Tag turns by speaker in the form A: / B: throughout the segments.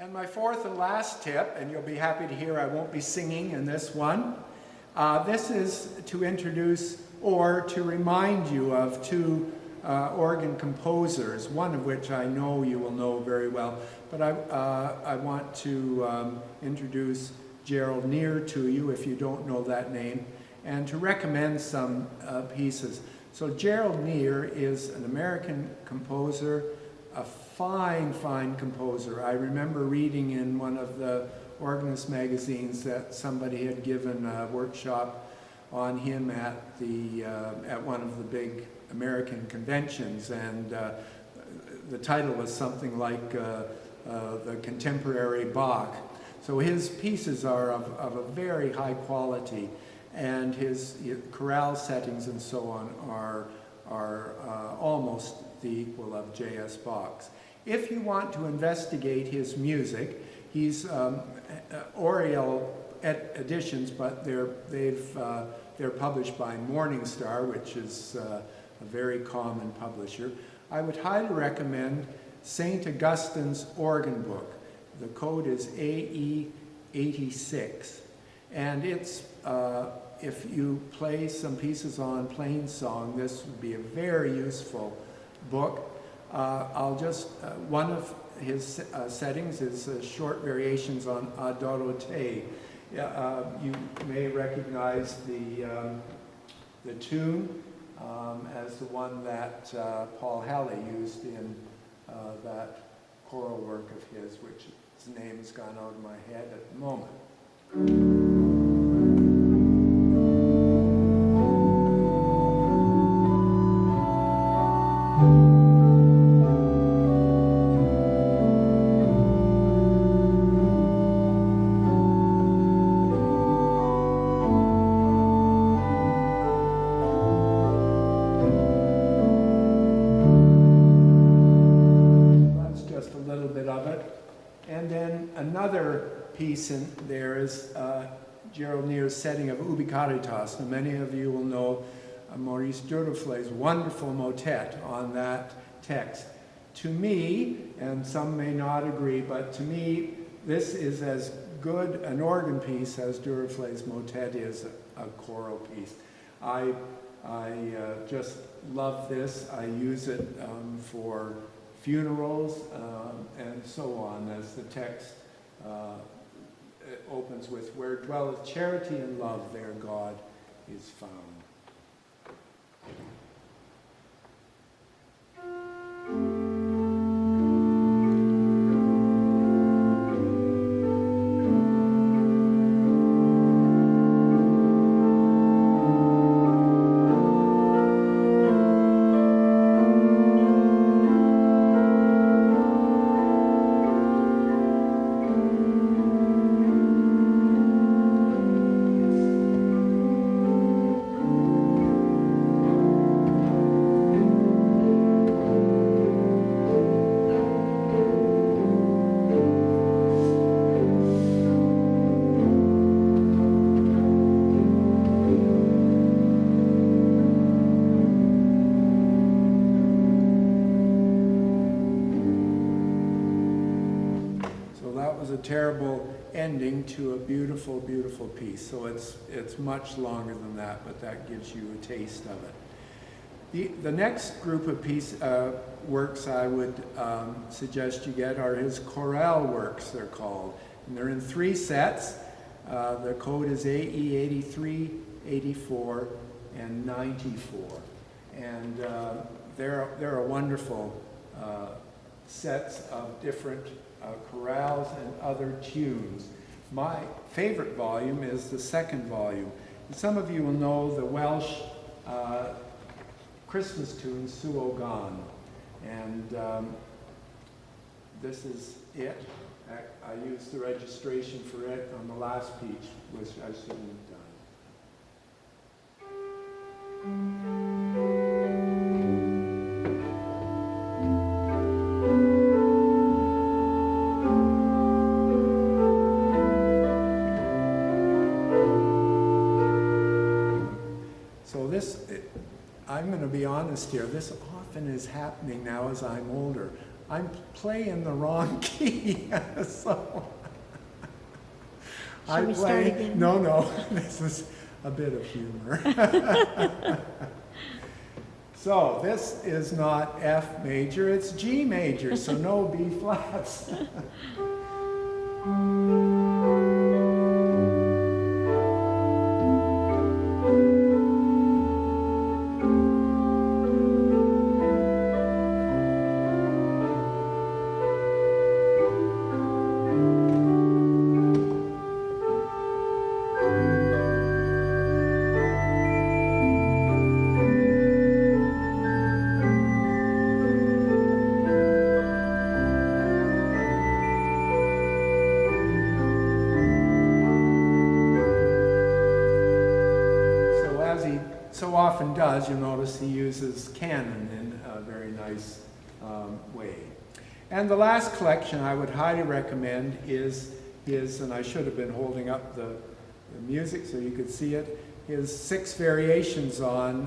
A: And my fourth and last tip, and you'll be happy to hear I won't be singing in this one, this is to introduce or to remind you of two organ composers, one of which I know you will know very well, but I want to introduce Gerald Near to you if you don't know that name, and to recommend some pieces. So Gerald Near is an American composer, a fine, fine composer. I remember reading in one of the Organist magazines that somebody had given a workshop on him at one of the big American conventions, and the title was something like The Contemporary Bach. So his pieces are of a very high quality, and his chorale settings and so on are almost the equal of J.S. Bach's. If you want to investigate his music, he's Oriel editions, but they're published by Morning Star, which is a very common publisher. I would highly recommend St. Augustine's organ book. The code is AE 86, and it's if you play some pieces on plain song, this would be a very useful book. One of his settings is short variations on Adorote. You may recognize the tune as the one that Paul Halley used in that choral work of his, which his name has gone out of my head at the moment. Piece in there is Gerald Near's setting of Ubi Caritas. Now, many of you will know Maurice Duruflé's wonderful motet on that text. To me, and some may not agree, but to me, this is as good an organ piece as Duruflé's motet is a choral piece. I just love this. I use it for funerals and so on, as the text it opens with, "Where dwelleth charity and love, there God is found." Terrible ending to a beautiful, beautiful piece. So it's much longer than that, but that gives you a taste of it. The next group of works I would suggest you get are his chorale works, they're called. And they're in 3 sets. The code is AE 83, 84, and 94. And they're a wonderful sets of different chorales and other tunes. My favorite volume is the second volume. And some of you will know the Welsh Christmas tune, Suo Gan. And this is it. I used the registration for it on the last piece, which I shouldn't have done. I'm going to be honest here, this often is happening now as I'm older. I'm playing the wrong key. So
B: Shall we start again?
A: No, this is a bit of humor. So this is not F major, it's G major, so no B flats. So often does, you'll notice he uses canon in a very nice way. And the last collection I would highly recommend is his, and I should have been holding up the music so you could see it, his 6 variations on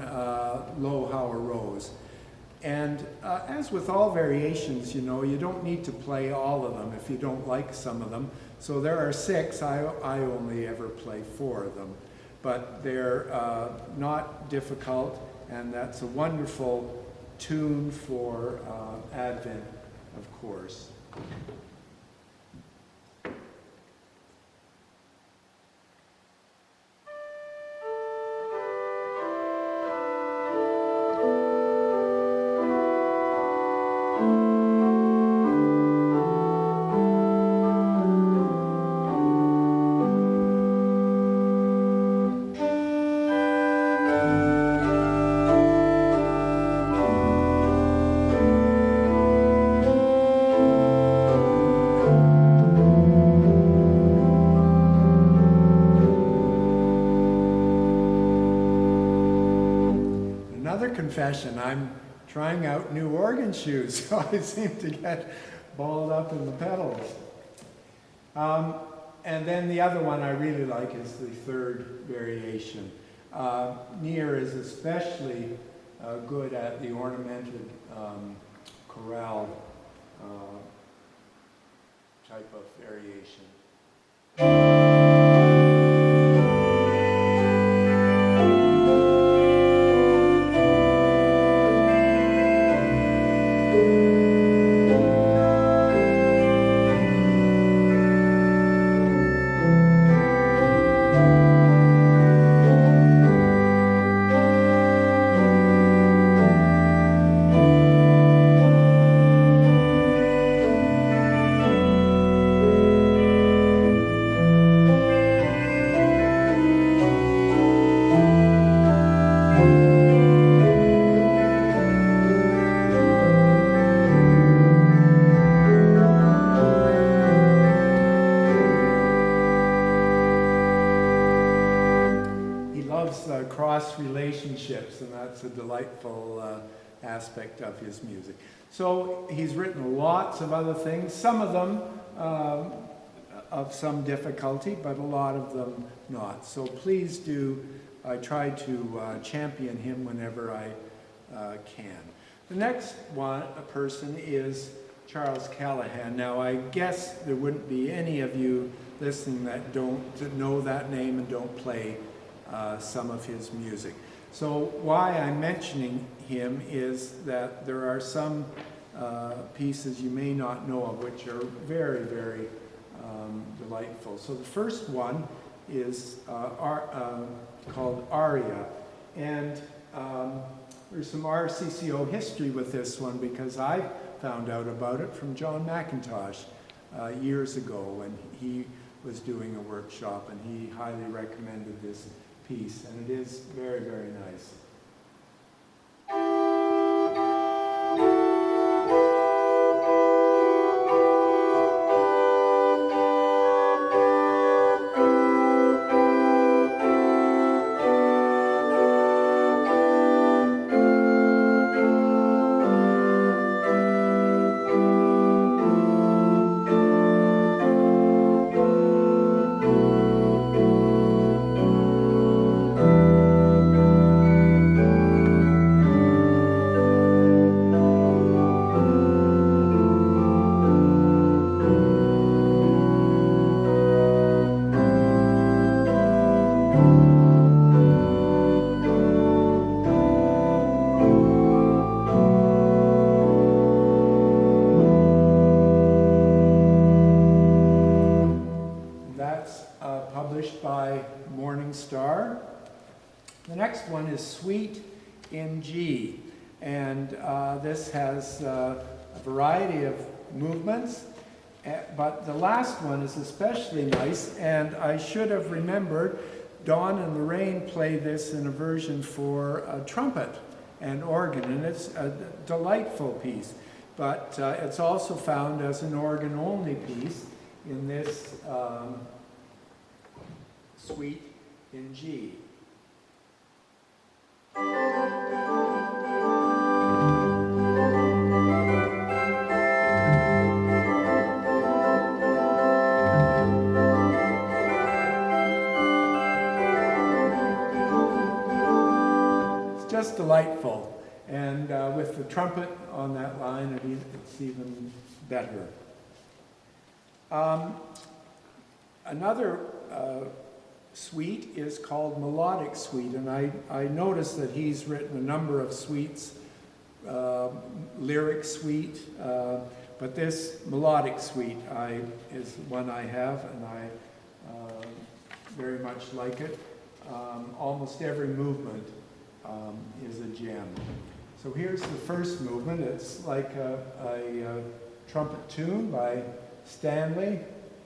A: Low Hower Rose. And as with all variations, you know, you don't need to play all of them if you don't like some of them. So there are 6, I only ever play 4 of them. But they're not difficult, and that's a wonderful tune for Advent, of course. Confession, I'm trying out new organ shoes, so I seem to get balled up in the pedals. And then the other one I really like is the 3rd variation. Nier is especially good at the ornamented chorale type of variation. Cross relationships, and that's a delightful aspect of his music. So he's written lots of other things, some of them of some difficulty, but a lot of them not. So please do, I try to champion him whenever I can. The next person is Charles Callahan. Now I guess there wouldn't be any of you listening that don't know that name and don't play some of his music. So why I'm mentioning him is that there are some pieces you may not know of which are very, very delightful. So the first one is called Aria, and there's some RCCO history with this one because I found out about it from John McIntosh years ago when he was doing a workshop, and he highly recommended this piece, and it is very, very nice. next one is Suite in G, and this has a variety of movements, but the last one is especially nice, and I should have remembered Don and Lorraine play this in a version for trumpet and organ, and it's a delightful piece, but it's also found as an organ-only piece in this Suite in G. Just delightful, and with the trumpet on that line, it's even better. Another suite is called Melodic Suite, and I noticed that he's written a number of suites, Lyric Suite, but this Melodic Suite is one I have, and I very much like it. Almost every movement is a gem. So here's the first movement. It's like a trumpet tune by Stanley.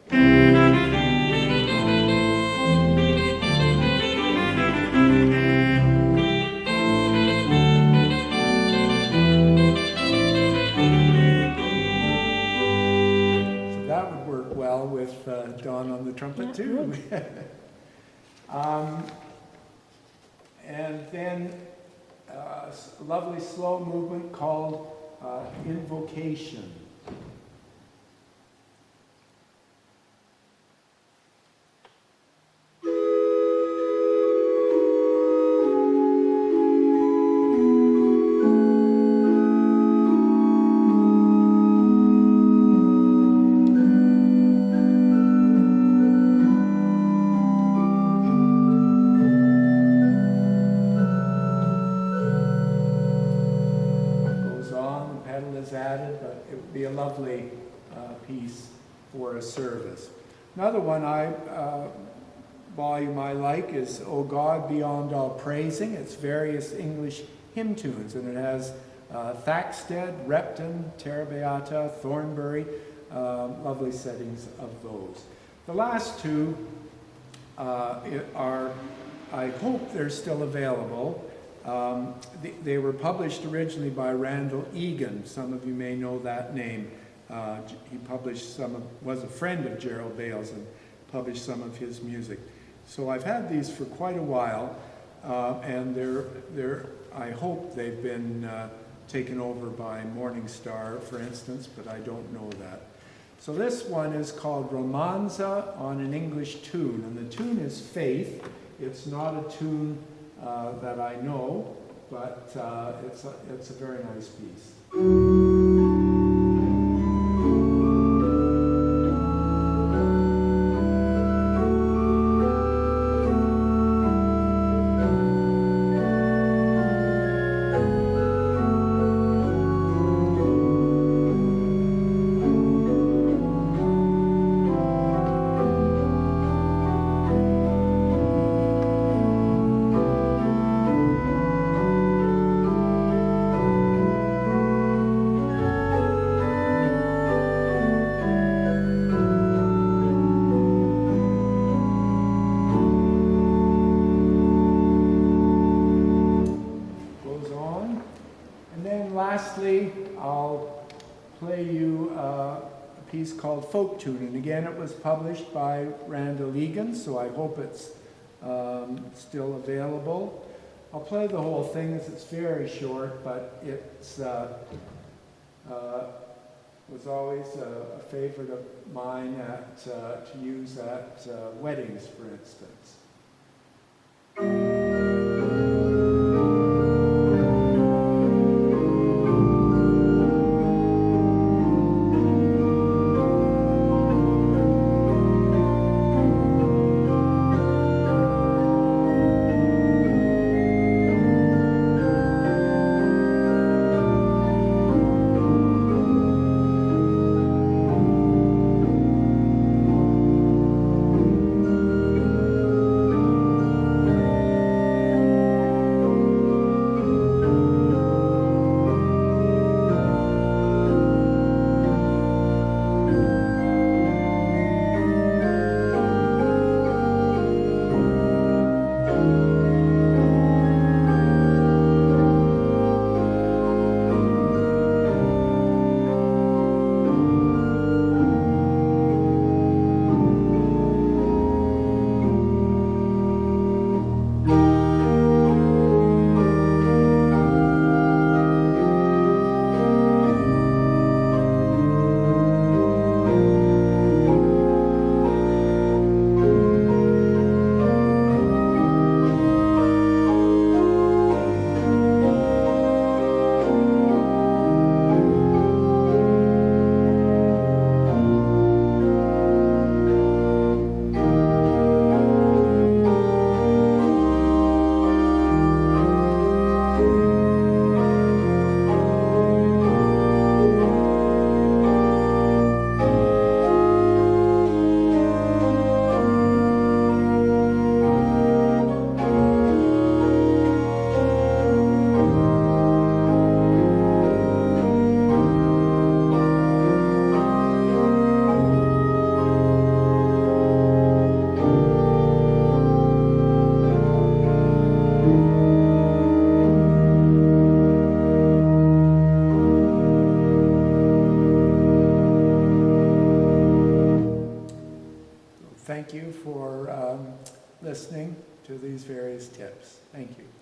A: So that would work well with Don on the trumpet too. And then a lovely slow movement called Invocation. Lovely piece for a service. Another one volume I like is O God Beyond All Praising. It's various English hymn tunes, and it has Thaxted, Repton, Terra Beata, Thornbury, lovely settings of those. The last two are, I hope they're still available. They were published originally by Randall Egan. Some of you may know that name. He published was a friend of Gerald Bales and published some of his music. So I've had these for quite a while, and I hope they've been taken over by Morning Star, for instance, but I don't know that. So this one is called Romanza on an English tune, and the tune is Faith. It's not a tune that I know, but it's a very nice piece. Lastly, I'll play you a piece called Folk Tune, and again it was published by Randall Egan, so I hope it's still available. I'll play the whole thing as it's very short, but it's was always a favorite of mine to use at weddings, for instance. thank you for listening to these various tips. Thank you.